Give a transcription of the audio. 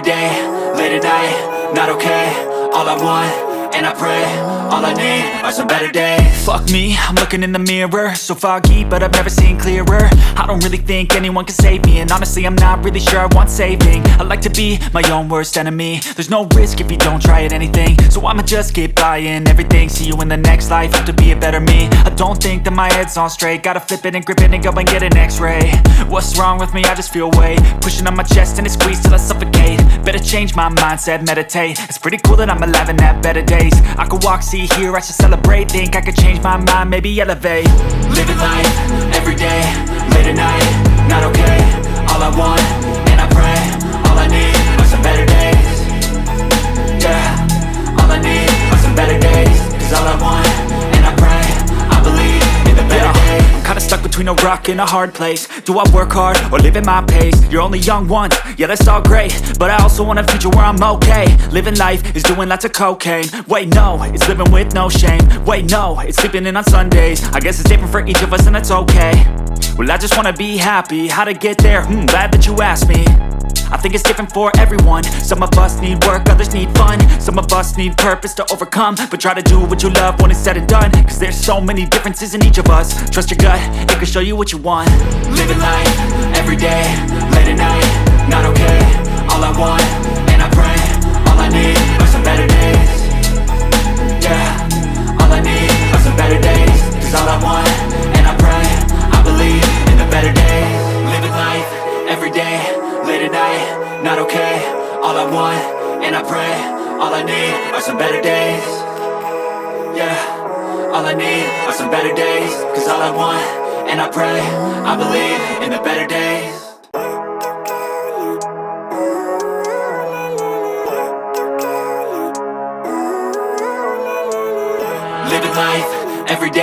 day, late at night, not okay. All I want, and I pray, all I need are some better days. Fuck me, I'm looking in the mirror, so foggy, but I've never seen clearer. I don't really think anyone can save me, and honestly I'm not really sure I want saving. I like to be my own worst enemy. There's no risk if you don't try at anything, so I'ma just keep buying everything. See you in the next life, have to be a better me. I don't think that my head's on straight, gotta flip it and grip it and go and get an x-ray. What's wrong with me? I just feel weight pushing on my chest and it squeezes till I suffocate. Better change my mindset, meditate. It's pretty cool that I'm alive and have better days. I could walk, see, hear, I should celebrate. Think I could change my mind, maybe elevate. Living life, every day, late at night, not okay. All I want, and I pray, all I need are some better days. Yeah, all I need are some better days. Cause all I want, and I pray, I believe in the better days. I'm kinda stuck between a rock and a hard place. Do I work hard or live at my pace? You're only young once, yeah that's all great, but I also want a future where I'm okay. Living life is doing lots of cocaine. Wait no, it's living with no shame. Wait no, it's sleeping in on Sundays. I guess it's different for each of us and that's okay. Well I just wanna be happy, how to get there? Glad that you asked me. I think it's different for everyone. Some of us need work, others need fun. Some of us need purpose to overcome. But try to do what you love when it's said and done. Cause there's so many differences in each of us. Trust your gut, it can show you what you want. Living life, every day, late at night, not okay. All I want, and I pray, all I need are some better days. Yeah, all I need are some better days. Cause all I want, and I pray, I believe in the better days. Living life, every day, late at night, not okay. All I want, and I pray, all I need are some better days. Yeah, all I need are some better days. Cause all I want, and I pray, I believe in the better days. Living life, every day.